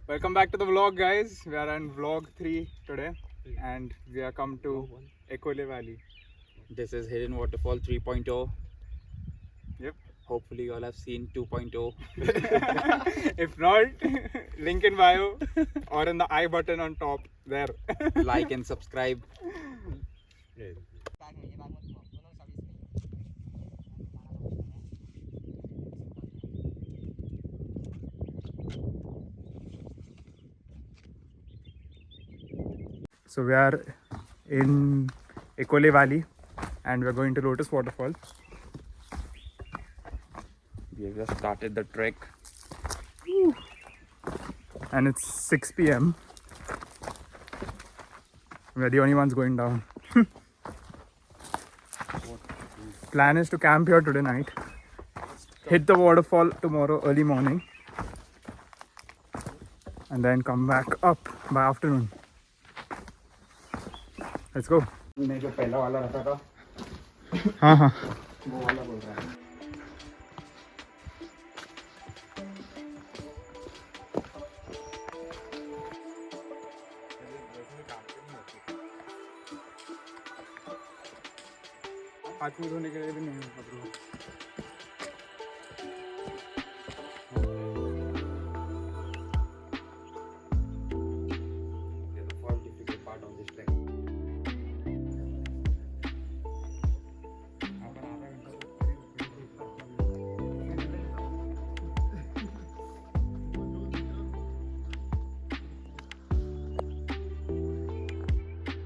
Welcome back to the vlog, guys. We are on vlog 3 today and we are come to Ekole Valley. This is Hidden Waterfall 3.0. Yep. Hopefully you all have seen 2.0. If not, link in bio or in the I button on top there. Like and subscribe. So we are in Ekole Valley and we are going to Lotus Waterfall. We have just started the trek. And it's 6 p.m. We are the only ones going down. Plan is to camp here today night. Hit the waterfall tomorrow early morning. And then come back up by afternoon. Let's go. मैं जो पहला वाला रखा था हाँ हाँ वो वाला बोल रहा है. हाथ मुंह धोने के लिए भी नहीं है कपड़े. The first difficult part of this trek.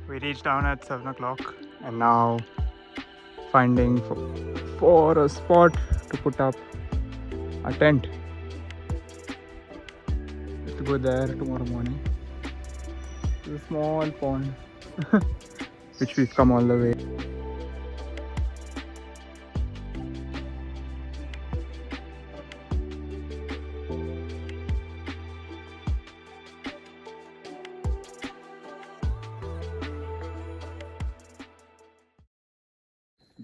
We reached down at 7 o'clock and now finding for a spot to put up a tent. To go there tomorrow morning. There's a small pond which we've come all the way.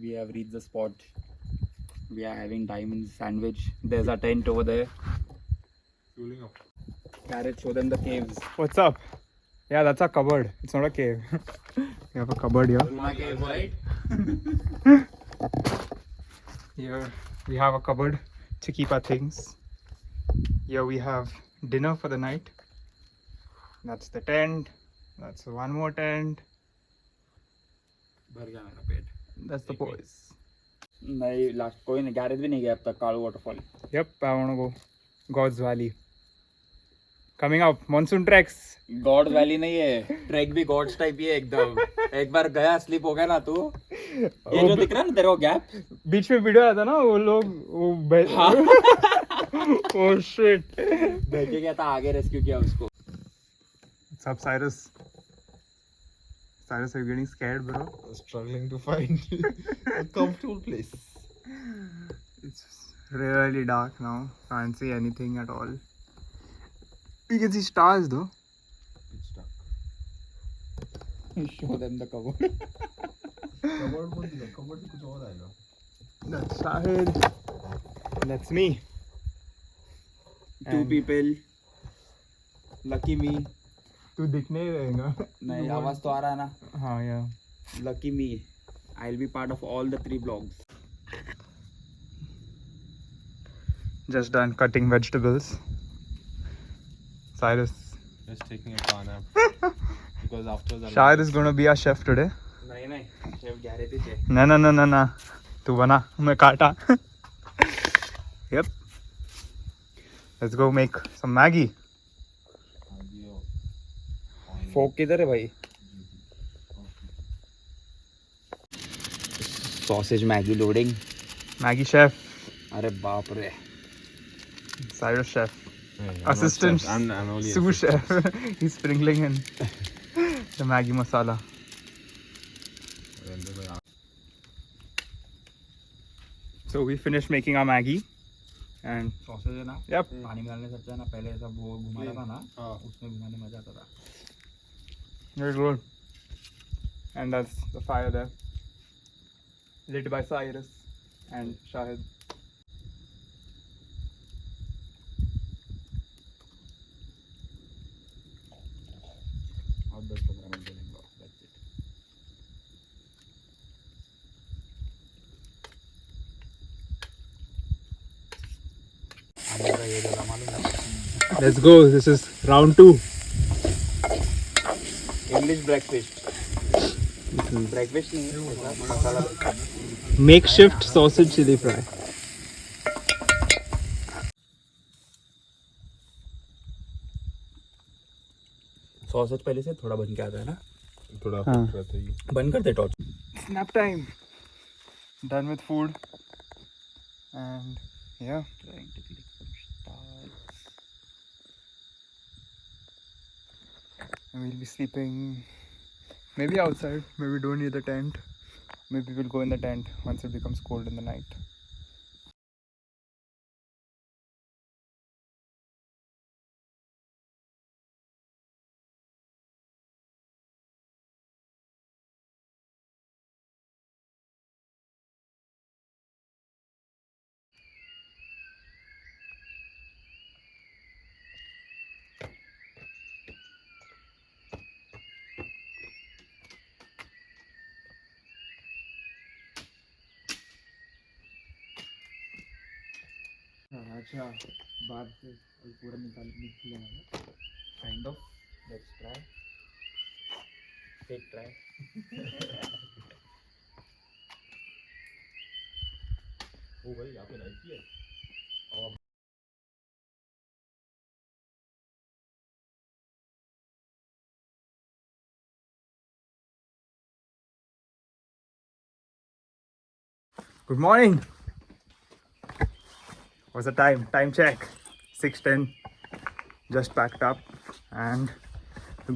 We have reached the spot. We are having diamond sandwich. There's a tent over there. Garrett, show them the caves. What's up? Yeah, that's a cupboard. It's not a cave. We have a cupboard here. My caves, right? Here we have a cupboard to keep our things. Here we have dinner for the night. That's the tent. That's one more tent. भर गया मेरा पेट. That's the boys. नहीं last कोई नहीं. Garage भी नहीं गया अब तक. Kalu waterfall. Yep, I wanna go. God's Valley. Coming up, monsoon treks. God valley नहीं है. ट्रैक भी गॉड्स टाइप ही है एकदम. एक बार गया स्लिप हो गया ना तू. ये जो दिख रहा है ना तेरे को गैप. बीच में वीडियो आया था ना वो लोग वो oh shit. बैठे गया था आगे रेस्क्यू किया उसको. What's up, Cyrus? Cyrus, are you getting scared, bro? Struggling to find a comfortable place. It's really dark now. Can't see anything at all. You can see stars though. It's stuck. Show them the cover. Covered को दिखा. Covered से कुछ और आएगा. That's Shahid. That's me. Two And people. Lucky me. तू दिखने ही रहेगा. नहीं आवाज तो आ रहा है ना. हाँ यार. Lucky me. I'll be part of all the 3 vlogs. Just done cutting vegetables. Cyrus. Just taking a power nap. Because after that. Shahid is going to be our chef today. नहीं नहीं शेफ गैरेज ही थे. ना ना ना ना ना. तू बना मैं काटा. Yep. Let's go make some Maggie. फोक किधर है भाई. Sausage Maggi loading. Maggie chef. अरे बाप रे. Cyrus chef. I'm Assistant not chef. I'm only sous chef. He's sprinkling in the Maggie masala. So we finished making our Maggie and sausage है ना. yep. पानी में डालने से अच्छा है ना. पहले सब वो घुमा रहा था ना. हाँ. उसमें घुमाने में मजा आता था. Very good. And that's the fire there. Lit by Cyrus and Shahid. Let's go. This is round 2. English breakfast. Breakfast नहीं है, मसाला. Makeshift sausage chili fry. Sausage पहले से थोड़ा बन के आता है ना. थोड़ा हाँ. cook रहता है ये. बंद कर दे torch. Snap time. Done with food. And yeah. Trying to click some stars. And we'll be sleeping maybe outside. Maybe don't need the tent. Maybe we'll go in the tent once it becomes cold in the night. अच्छा बाद से पूरा निकलेगा kind of. Let's try. Fake try. ओ भाई यहाँ पे night है. Good morning. What's the time? Time check. 6:10. Just packed up and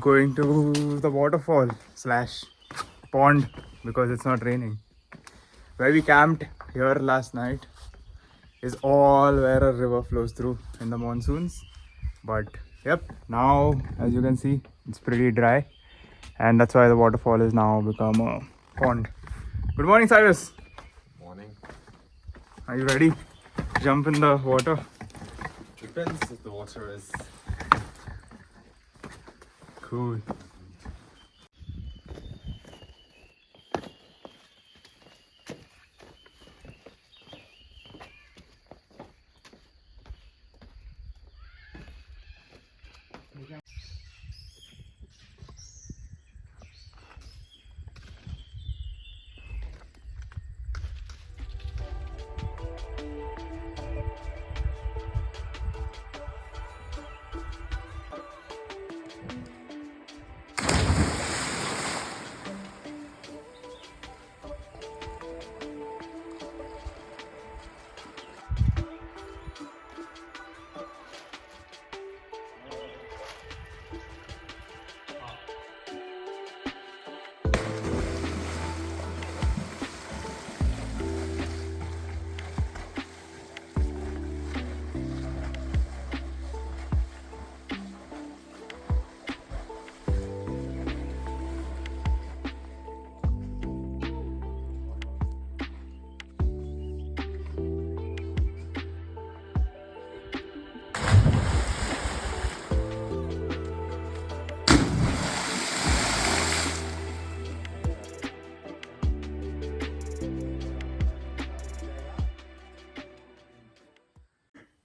going to the waterfall / pond because it's not raining. Where we camped here last night is all where a river flows through in the monsoons. But yep, now as you can see, it's pretty dry, and that's why the waterfall has now become a pond. Good morning, Cyrus. Morning. Are you ready? Jump in the water. Depends if the water is. Cool.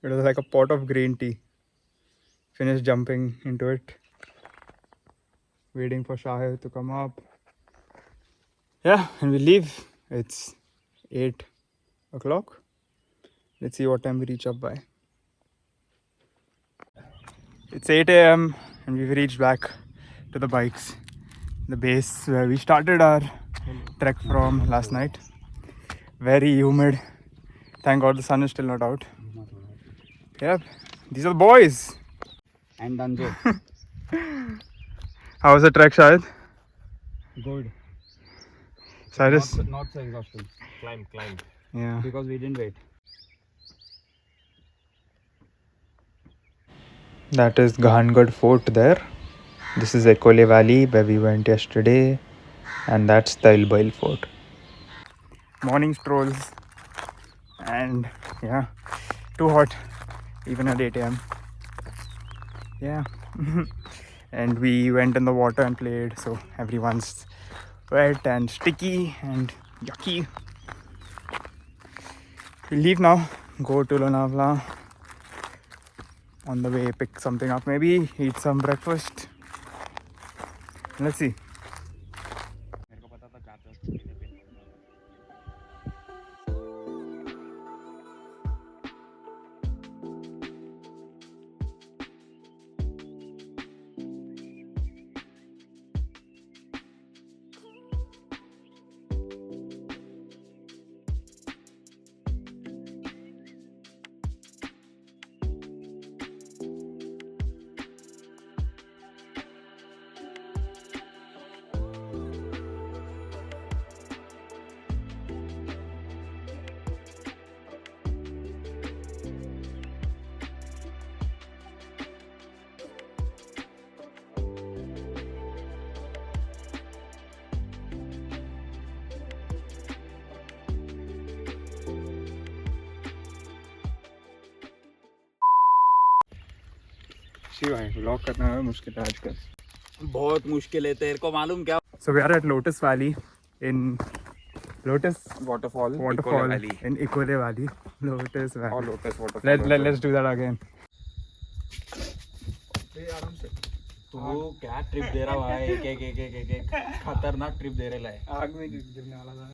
It was like a pot of green tea. Finished jumping into it. Waiting for Shahid to come up. Yeah, and we leave. It's 8 o'clock. Let's see what time we reach up by. It's 8 a.m. and we've reached back to the bikes. The base where we started our trek from last night. Very humid. Thank God the sun is still not out. Yep, these are the boys. And Danjo. How was the trek, Shahid? Good. Cyrus? Not so exhausting. Climb. Yeah. Because we didn't wait. That is Ghangarh Fort there. This is Ekole Valley where we went yesterday. And that's the Ilbail Fort. Morning strolls. And yeah, too hot. Even at 8 a.m. Yeah. And we went in the water and played. So everyone's wet and sticky and yucky. We leave now. Go to Lonavala. on the way pick something up, maybe eat some breakfast. Let's see. मेरे को पता था 4 के लिए pin पड़ेगा. भाई vlog करना है मुश्किल है आजकल. बहुत मुश्किल है तेरे को मालूम क्या. So we are at Lotus Valley in Lotus Waterfall in Ekole Valley. Lotus Valley. और Lotus Waterfall. Let's do that again. तू क्या ट्रिप दे रहा भाई. एक खतरनाक ट्रिप दे रहा है. आग में गिरने वाला था.